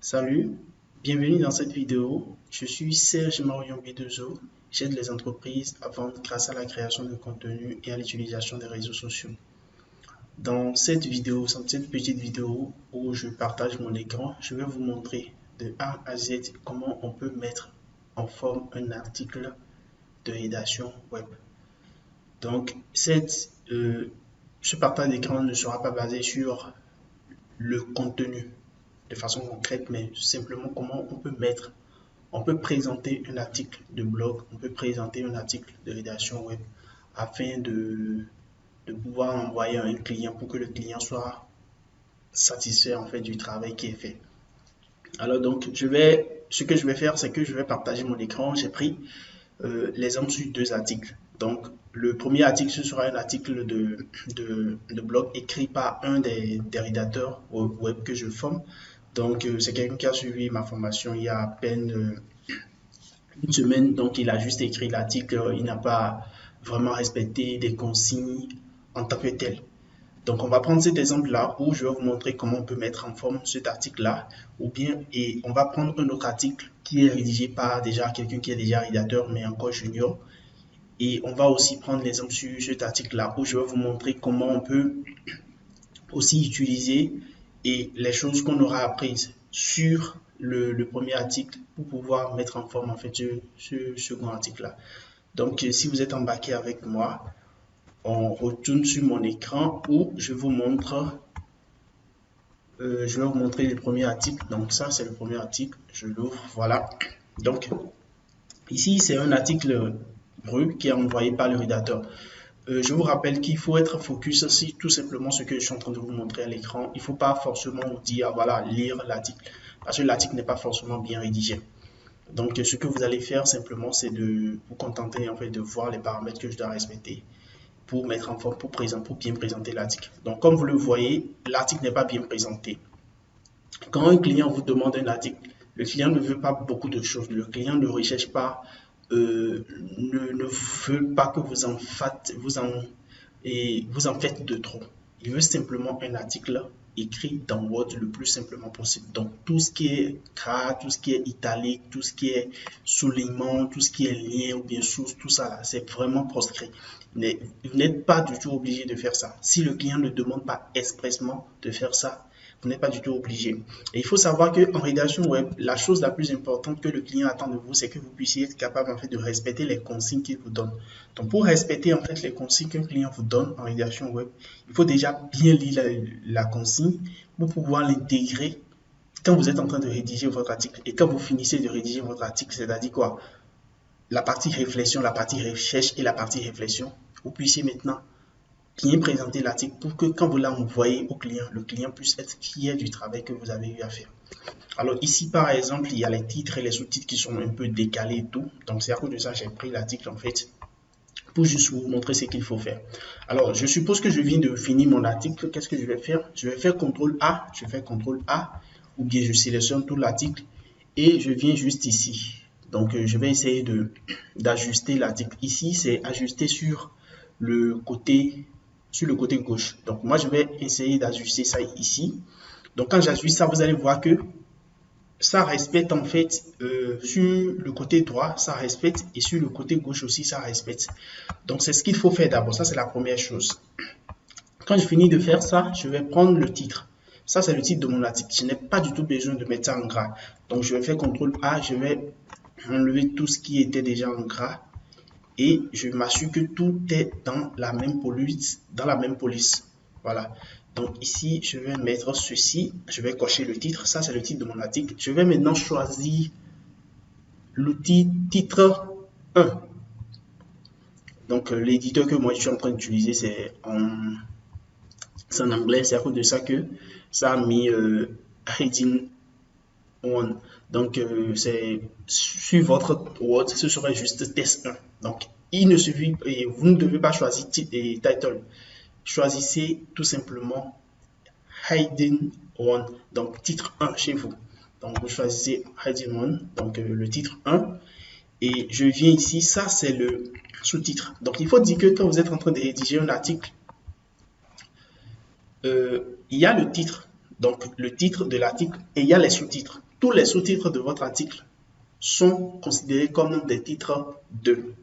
Salut, bienvenue dans cette vidéo. Je suis Serge Marion B2O. J'aide les entreprises à vendre grâce à la création de contenu et à l'utilisation des réseaux sociaux. Dans cette petite vidéo où je partage mon écran, je vais vous montrer de A à Z comment on peut mettre en forme un article de rédaction web. Donc, ce partage d'écran ne sera pas basé sur le contenu de façon concrète, mais simplement comment on peut présenter un article de blog, on peut présenter un article de rédaction web afin de pouvoir envoyer à un client pour que le client soit satisfait en fait du travail qui est fait. Alors donc, ce que je vais faire, c'est que je vais partager mon écran. J'ai pris l'exemple sur deux articles. Donc, le premier article, ce sera un article de blog écrit par un des rédacteurs web que je forme. Donc, c'est quelqu'un qui a suivi ma formation il y a à peine une semaine. Donc, il a juste écrit l'article. Il n'a pas vraiment respecté des consignes en tant que tel. Donc, on va prendre cet exemple-là où je vais vous montrer comment on peut mettre en forme cet article-là. Et on va prendre un autre article qui est rédigé par déjà quelqu'un qui est déjà rédacteur, mais encore junior. Et on va aussi prendre l'exemple sur cet article-là où je vais vous montrer comment on peut aussi utiliser et les choses qu'on aura apprises sur le premier article pour pouvoir mettre en forme en fait ce second article-là. Donc, si vous êtes embarqué avec moi, on retourne sur mon écran où je vais vous montrer le premier article. Donc, ça, c'est le premier article. Je l'ouvre, voilà. Donc, ici, c'est un article brut qui est envoyé par le rédacteur. Je vous rappelle qu'il faut être focus sur tout simplement ce que je suis en train de vous montrer à l'écran. Il ne faut pas forcément vous dire, voilà, lire l'article, parce que l'article n'est pas forcément bien rédigé. Donc, ce que vous allez faire simplement, c'est de vous contenter en fait de voir les paramètres que je dois respecter pour mettre en forme, pour bien présenter l'article. Donc, comme vous le voyez, l'article n'est pas bien présenté. Quand un client vous demande un article, le client ne veut pas beaucoup de choses. Le client ne recherche pas, ne veut pas que vous en faites de trop. Il veut simplement un article écrit dans Word le plus simplement possible. Donc, tout ce qui est gras, tout ce qui est italique, tout ce qui est soulignement, tout ce qui est lien ou bien source, tout ça, c'est vraiment proscrit. Vous n'êtes pas du tout obligé de faire ça. Si le client ne demande pas expressément de faire ça, vous n'êtes pas du tout obligé. Et il faut savoir qu'en rédaction web, la chose la plus importante que le client attend de vous, c'est que vous puissiez être capable en fait de respecter les consignes qu'il vous donne. Donc, pour respecter en fait les consignes qu'un client vous donne en rédaction web, il faut déjà bien lire la consigne pour pouvoir l'intégrer quand vous êtes en train de rédiger votre article. Et quand vous finissez de rédiger votre article, c'est-à-dire quoi? La partie réflexion, la partie recherche et la partie réflexion, vous puissiez maintenant bien présenter l'article pour que quand vous l'envoyez au client, le client puisse être fier du travail que vous avez eu à faire. Alors ici, par exemple, il y a les titres et les sous-titres qui sont un peu décalés et tout. Donc, c'est à cause de ça que j'ai pris l'article en fait pour juste vous montrer ce qu'il faut faire. Alors, je suppose que je viens de finir mon article. Qu'est-ce que je vais faire? Je vais faire CTRL A, je fais CTRL A, ou bien je sélectionne tout l'article et je viens juste ici. Donc, je vais essayer d'ajuster l'article. Ici, c'est ajusté sur le côté gauche. Donc, moi, je vais essayer d'ajuster ça ici. Donc, quand j'ajuste ça, vous allez voir que ça respecte en fait sur le côté droit, ça respecte et sur le côté gauche aussi, ça respecte. Donc, c'est ce qu'il faut faire d'abord. Ça, c'est la première chose. Quand je finis de faire ça, je vais prendre le titre. Ça, c'est le titre de mon article. Je n'ai pas du tout besoin de mettre ça en gras. Donc, je vais faire CTRL A. Je vais enlever tout ce qui était déjà en gras. Et je m'assure que tout est dans la même police. Voilà. Donc ici, je vais mettre ceci. Je vais cocher le titre. Ça, c'est le titre de mon article. Je vais maintenant choisir l'outil titre 1. Donc, l'éditeur que moi, je suis en train d'utiliser, c'est en anglais. C'est à cause de ça que ça a mis Heading 1. Donc, c'est sur votre Word, ce serait juste test 1. Donc, il ne suffit, et vous ne devez pas choisir title. Choisissez tout simplement Heading 1, donc titre 1 chez vous. Donc, vous choisissez Heading 1, donc le titre 1. Et je viens ici, ça c'est le sous-titre. Donc, il faut dire que quand vous êtes en train de rédiger un article, il y a le titre. Donc, le titre de l'article et il y a les sous-titres. tous les sous-titres de votre article sont considérés comme des titres 2.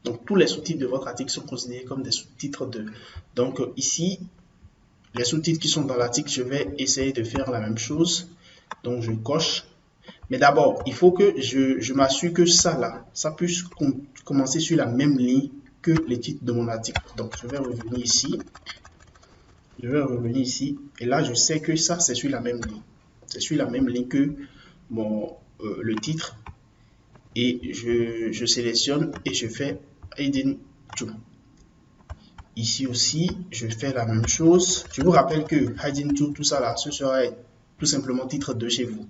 Donc, tous les sous-titres de votre article sont considérés comme des sous-titres 2. Donc, ici, les sous-titres qui sont dans l'article, je vais essayer de faire la même chose. Donc, je coche. Mais d'abord, il faut que je m'assure que ça, là, ça puisse commencer sur la même ligne que les titres de mon article. Donc, je vais revenir ici. Je vais revenir ici. Et là, je sais que ça, c'est sur la même ligne. C'est sur la même ligne que le titre. Et je sélectionne et je fais Hidden To. Ici aussi, je fais la même chose. Je vous rappelle que Hidden To, tout ça là, ce serait tout simplement titre 2 chez vous.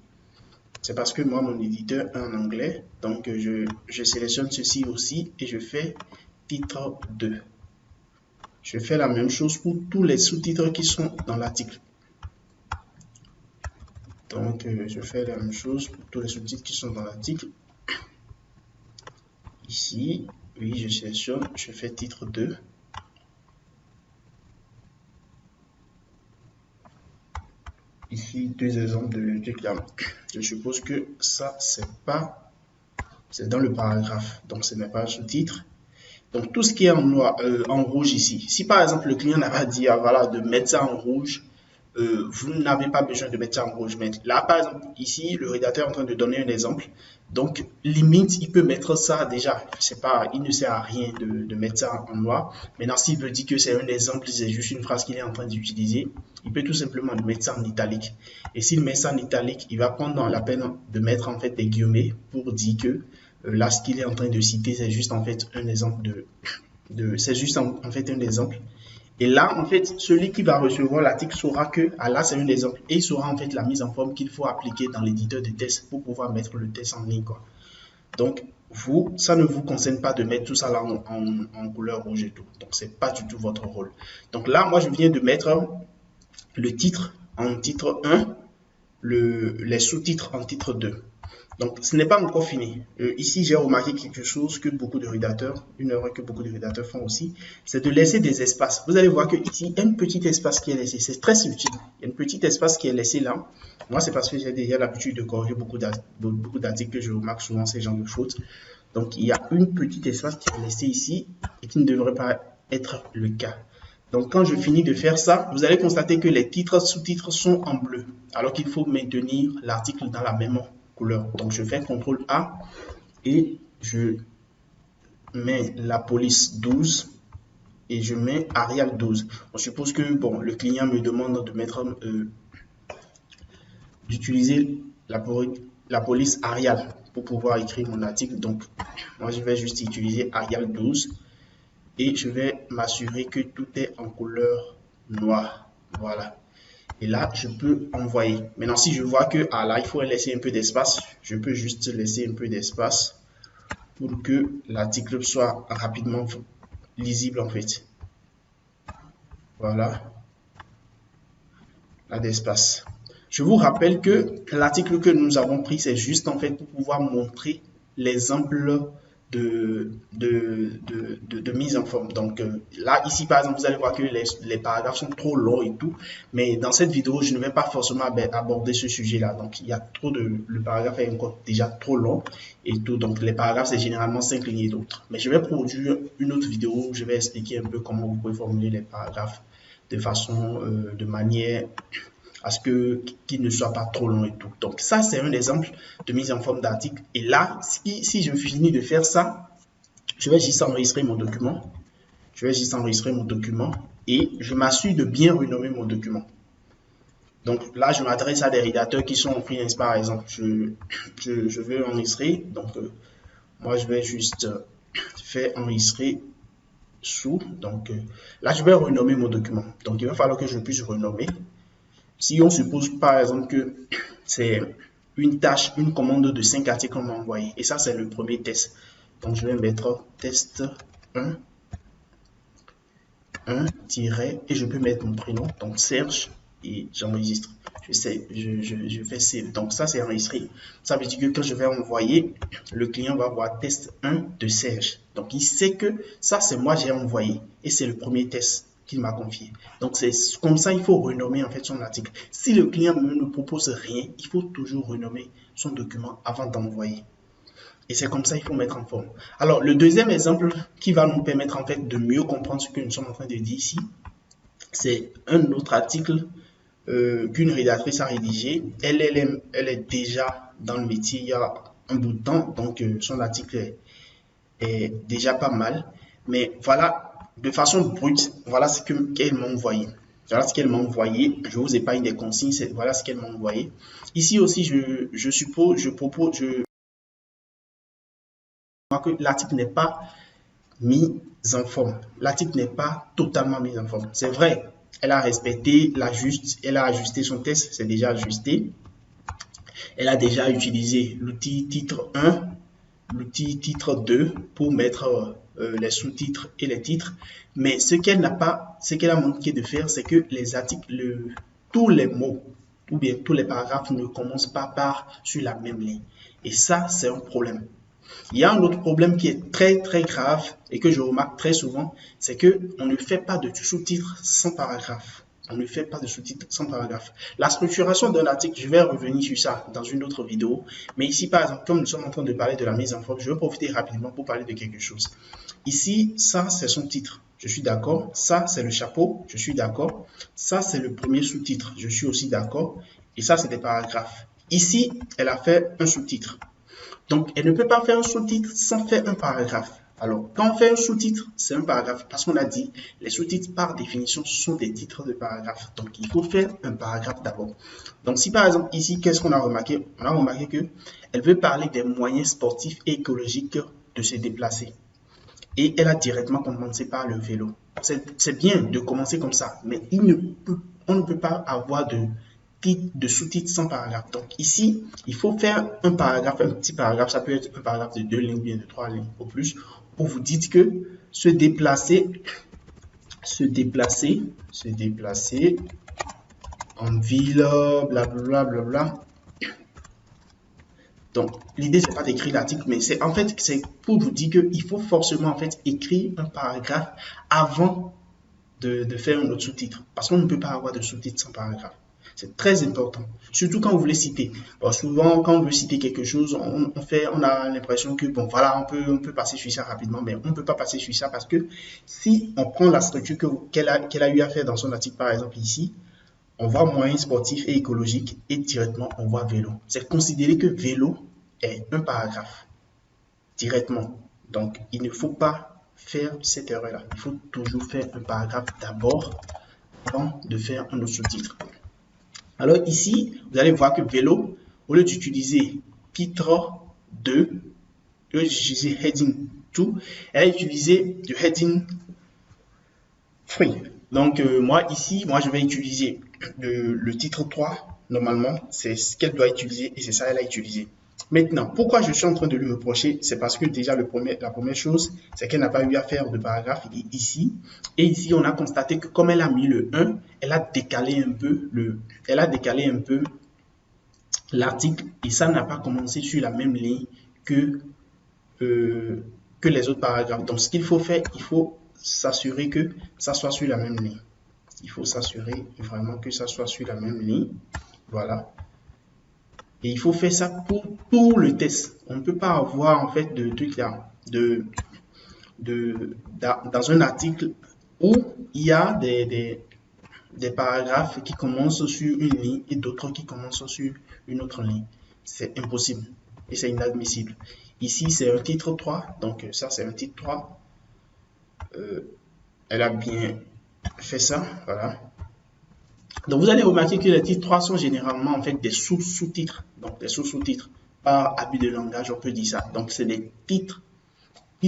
C'est parce que moi, mon éditeur est en anglais. Donc, je sélectionne ceci aussi et je fais titre 2. Je fais la même chose pour tous les sous-titres qui sont dans l'article. Donc, je fais la même chose pour tous les sous-titres qui sont dans l'article. Ici, oui, je sélectionne, je fais titre 2. Ici, deux exemples de réclame. Je suppose que ça, c'est dans le paragraphe. Donc, ce n'est pas un sous-titre. Donc, tout ce qui est en rouge ici. Si par exemple, le client n'a pas dit, ah, voilà, de mettre ça en rouge, vous n'avez pas besoin de mettre ça en rouge. Mais là, par exemple, ici, le rédacteur est en train de donner un exemple. Donc, limite, il peut mettre ça déjà. C'est pas, il ne sert à rien de mettre ça en noir. Maintenant, s'il veut dire que c'est un exemple, c'est juste une phrase qu'il est en train d'utiliser, il peut tout simplement mettre ça en italique. Et s'il met ça en italique, il va prendre la peine de mettre en fait des guillemets pour dire que là, ce qu'il est en train de citer, c'est juste en fait un exemple c'est juste en fait un exemple. Et là, en fait, celui qui va recevoir l'article saura que, ah là, c'est un exemple. Et il saura en fait la mise en forme qu'il faut appliquer dans l'éditeur de test pour pouvoir mettre le test en ligne, quoi. Donc, vous, ça ne vous concerne pas de mettre tout ça là en couleur rouge et tout. Donc, c'est pas du tout votre rôle. Donc là, moi, je viens de mettre le titre en titre 1, les sous-titres en titre 2. Donc, ce n'est pas encore fini. Ici, j'ai remarqué quelque chose que beaucoup de rédacteurs, une erreur que beaucoup de rédacteurs font aussi, c'est de laisser des espaces. Vous allez voir que ici, il y a un petit espace qui est laissé. C'est très subtil. Il y a un petit espace qui est laissé là. Moi, c'est parce que j'ai déjà l'habitude de corriger beaucoup d'articles que je remarque souvent ces genres de fautes. Donc, il y a un petit espace qui est laissé ici et qui ne devrait pas être le cas. Donc, quand je finis de faire ça, vous allez constater que les titres, sous-titres sont en bleu, alors qu'il faut maintenir l'article dans la même couleur. Donc, je fais CTRL A et je mets la police 12 et je mets Arial 12. On suppose que bon, le client me demande de mettre d'utiliser la police Arial pour pouvoir écrire mon article. Donc, moi, je vais juste utiliser Arial 12 et je vais m'assurer que tout est en couleur noire. Voilà. Et là, je peux envoyer. Maintenant, si je vois que là, il faut laisser un peu d'espace, je peux juste laisser un peu d'espace pour que l'article soit rapidement lisible en fait. Voilà. Là d'espace. Je vous rappelle que l'article que nous avons pris, c'est juste en fait pour pouvoir montrer l'exemple de mise en forme. Donc là, ici, par exemple, vous allez voir que les paragraphes sont trop longs et tout. Mais dans cette vidéo, je ne vais pas forcément aborder ce sujet-là. Donc, il y a trop le paragraphe est encore déjà trop long et tout. Donc, les paragraphes, c'est généralement 5 lignes et d'autres. Mais je vais produire une autre vidéo où je vais expliquer un peu comment vous pouvez formuler les paragraphes de façon, de manière à ce qu'il ne soit pas trop long et tout. Donc ça, c'est un exemple de mise en forme d'article. Et là, si je finis de faire ça, je vais juste enregistrer mon document. Je vais juste enregistrer mon document et je m'assure de bien renommer mon document. Donc là, je m'adresse à des rédacteurs qui sont en freelance, par exemple. Je veux enregistrer. Donc, moi, je vais juste faire enregistrer sous. Donc, là, je vais renommer mon document. Donc, il va falloir que je puisse renommer. Si on suppose par exemple que c'est une tâche, une commande de 5 articles qu'on m'a envoyé, et ça c'est le premier test. Donc je vais mettre test 1, et je peux mettre mon prénom, donc Serge, et j'enregistre. Je fais save. Donc ça c'est enregistré. Ça veut dire que quand je vais envoyer, le client va voir test 1 de Serge. Donc il sait que ça c'est moi j'ai envoyé, et c'est le premier test. qu'il m'a confié. Donc, c'est comme ça, il faut renommer en fait son article. Si le client ne propose rien, il faut toujours renommer son document avant d'envoyer. Et c'est comme ça qu'il faut mettre en forme. Alors, le deuxième exemple qui va nous permettre en fait de mieux comprendre ce que nous sommes en train de dire ici, c'est un autre article qu'une rédactrice a rédigé. Elle est déjà dans le métier il y a un bout de temps, donc son article est déjà pas mal. Mais voilà, de façon brute, voilà ce qu'elle m'a envoyé. Voilà ce qu'elle m'a envoyé. Je vous épargne des consignes, voilà ce qu'elle m'a envoyé. Ici aussi, je propose que l'article n'est pas mis en forme. L'article n'est pas totalement mis en forme. C'est vrai, elle a respecté, elle a ajusté son texte, c'est déjà ajusté. Elle a déjà utilisé l'outil titre 1, l'outil titre 2 pour mettre les sous-titres et les titres. Mais ce qu'elle a manqué de faire, c'est que les articles, tous les mots ou bien tous les paragraphes ne commencent pas sur la même ligne. Et ça, c'est un problème. Il y a un autre problème qui est très grave et que je remarque très souvent, c'est qu'on ne fait pas de sous-titres sans paragraphe. On ne fait pas de sous-titres sans paragraphe. La structuration d'un article, je vais revenir sur ça dans une autre vidéo. Mais ici, par exemple, comme nous sommes en train de parler de la mise en forme, je vais profiter rapidement pour parler de quelque chose. Ici, ça, c'est son titre. Je suis d'accord. Ça, c'est le chapeau. Je suis d'accord. Ça, c'est le premier sous-titre. Je suis aussi d'accord. Et ça, c'est des paragraphes. Ici, elle a fait un sous-titre. Donc, elle ne peut pas faire un sous-titre sans faire un paragraphe. Alors, quand on fait un sous-titre, c'est un paragraphe. Parce qu'on a dit, les sous-titres, par définition, sont des titres de paragraphes. Donc, il faut faire un paragraphe d'abord. Donc, si par exemple, ici, qu'est-ce qu'on a remarqué? On a remarqué qu'elle veut parler des moyens sportifs et écologiques de se déplacer. Et elle a directement commencé par le vélo. C'est bien de commencer comme ça, mais on ne peut pas avoir de sous-titres sans paragraphe. Donc ici, il faut faire un paragraphe, un petit paragraphe, ça peut être un paragraphe de 2 lignes, bien de 3 lignes au plus, où vous dites que se déplacer en ville, blablabla, blablabla. Donc, l'idée, c'est pas d'écrire l'article, mais c'est pour vous dire qu'il faut forcément en fait écrire un paragraphe avant de faire un autre sous-titre. Parce qu'on ne peut pas avoir de sous-titre sans paragraphe. C'est très important. Surtout quand vous voulez citer. Bon, souvent, quand on veut citer quelque chose, on a l'impression que, bon, voilà, on peut passer sur ça rapidement, mais on ne peut pas passer sur ça parce que si on prend la structure qu'elle a eu à faire dans son article, par exemple ici, on voit moyens sportifs et écologiques et directement on voit vélo. C'est considéré que vélo est un paragraphe directement. Donc, il ne faut pas faire cette erreur-là. Il faut toujours faire un paragraphe d'abord avant de faire un autre sous-titre. Alors ici, vous allez voir que vélo, au lieu d'utiliser titre 2, au lieu d'utiliser heading 2, elle a utilisé le heading 3. Donc moi ici, je vais utiliser le titre 3. Normalement, c'est ce qu'elle doit utiliser et c'est ça qu'elle a utilisé. Maintenant, pourquoi je suis en train de lui reprocher? C'est parce que déjà, la première chose, c'est qu'elle n'a pas eu à faire de paragraphe ici. Et ici, on a constaté que comme elle a mis le 1, elle a décalé un peu l'article et ça n'a pas commencé sur la même ligne que les autres paragraphes. Donc, ce qu'il faut faire, il faut s'assurer que ça soit sur la même ligne. Il faut s'assurer vraiment que ça soit sur la même ligne. Voilà. Et il faut faire ça pour tout le test. On ne peut pas avoir en fait de trucs là, dans un article où il y a des paragraphes qui commencent sur une ligne et d'autres qui commencent sur une autre ligne. C'est impossible et c'est inadmissible. Ici, c'est un titre 3, donc ça c'est un titre 3. Elle a bien fait ça, voilà. Donc, vous allez remarquer que les titres 3 sont généralement en fait des sous-sous-titres. Donc, des sous-sous-titres. Par abus de langage, on peut dire ça. Donc, c'est des titres,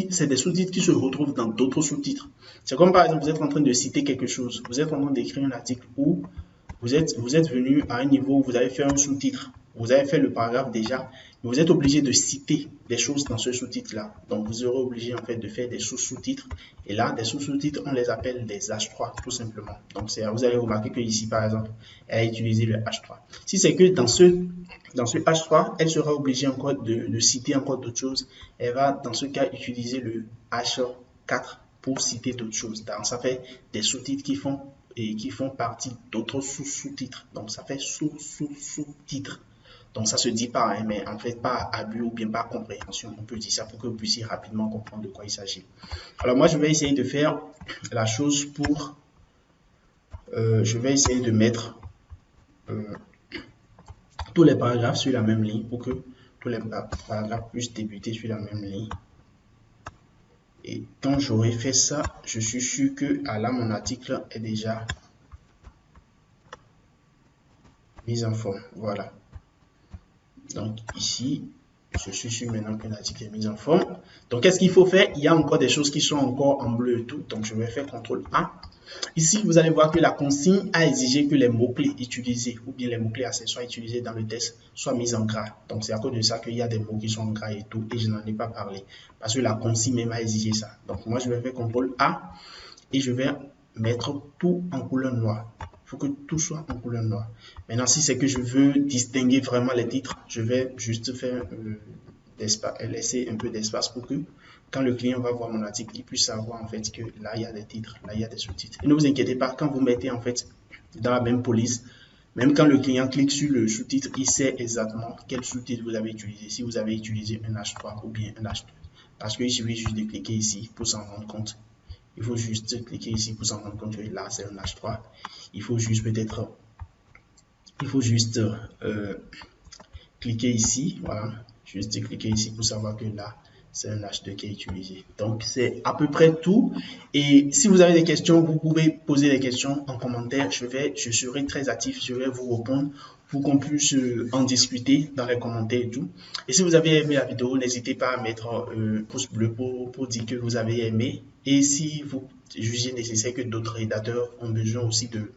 c'est des sous-titres qui se retrouvent dans d'autres sous-titres. C'est comme par exemple, vous êtes en train de citer quelque chose. Vous êtes en train d'écrire un article où vous êtes venu à un niveau où vous avez fait un sous-titre. Vous avez fait le paragraphe déjà, mais vous êtes obligé de citer des choses dans ce sous-titre-là. Donc, vous serez obligé en fait de faire des sous-sous-titres. Et là, des sous-sous-titres, on les appelle des H3, tout simplement. Donc, vous allez remarquer que ici, par exemple, elle a utilisé le H3. Si c'est que dans ce H3, elle sera obligée encore de citer encore d'autres choses. Elle va, dans ce cas, utiliser le H4 pour citer d'autres choses. Donc, ça fait des sous-titres qui font partie d'autres sous-sous-titres. Donc, ça fait sous-sous-sous-titres. Donc, ça se dit pas, hein, mais en fait, pas abus ou bien pas compréhension. On peut dire ça pour que vous puissiez rapidement comprendre de quoi il s'agit. Alors, moi, je vais essayer de faire la chose pour... je vais essayer de mettre tous les paragraphes sur la même ligne pour que tous les paragraphes puissent débuter sur la même ligne. Et quand j'aurai fait ça, je suis sûr que là, mon article est déjà mis en forme. Voilà. Donc ici, je suis sûr maintenant que l'article est mis en forme. Donc, qu'est-ce qu'il faut faire? Il y a encore des choses qui sont encore en bleu et tout. Donc, je vais faire CTRL A. Ici, vous allez voir que la consigne a exigé que les mots-clés utilisés ou bien les mots-clés accessoires utilisés dans le test soient mis en gras. Donc, c'est à cause de ça qu'il y a des mots qui sont en gras et tout. Et je n'en ai pas parlé. Parce que la consigne même a exigé ça. Donc, moi, je vais faire CTRL A et je vais mettre tout en couleur noire. Il faut que tout soit en couleur noire. Maintenant, si c'est que je veux distinguer vraiment les titres, je vais juste faire laisser un peu d'espace pour que quand le client va voir mon article, il puisse savoir en fait que là, il y a des titres, là, il y a des sous-titres. Et ne vous inquiétez pas, quand vous mettez en fait dans la même police, même quand le client clique sur le sous-titre, il sait exactement quel sous-titre vous avez utilisé. Si vous avez utilisé un H3 ou bien un H2. Parce qu'il suffit juste de cliquer ici pour s'en rendre compte. Il faut juste cliquer ici pour s'en rendre compte que là, c'est un H3. Il faut juste peut-être... Il faut juste cliquer ici. Voilà. Juste cliquer ici pour savoir que là, c'est un H2 qui est utilisé. Donc, c'est à peu près tout. Et si vous avez des questions, vous pouvez poser des questions en commentaire. Je serai très actif. Je vais vous répondre pour qu'on puisse en discuter dans les commentaires et tout. Et si vous avez aimé la vidéo, n'hésitez pas à mettre un pouce bleu pour dire que vous avez aimé. Et si vous jugez nécessaire que d'autres rédacteurs ont besoin aussi de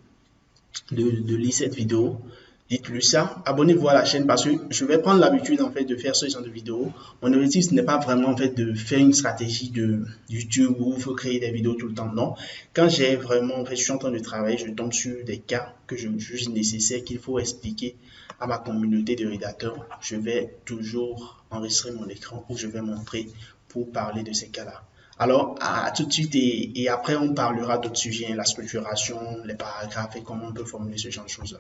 lire cette vidéo, dites-lui ça. Abonnez-vous à la chaîne parce que je vais prendre l'habitude en fait de faire ce genre de vidéos. Mon objectif, ce n'est pas vraiment en fait de faire une stratégie de YouTube où il faut créer des vidéos tout le temps. Non. Quand j'ai vraiment, en fait, je suis en train de travailler, je tombe sur des cas que je juge nécessaire qu'il faut expliquer à ma communauté de rédacteurs. Je vais toujours enregistrer mon écran où je vais montrer pour parler de ces cas-là. Alors, à tout de suite et après, on parlera d'autres sujets, la structuration, les paragraphes et comment on peut formuler ce genre de choses-là.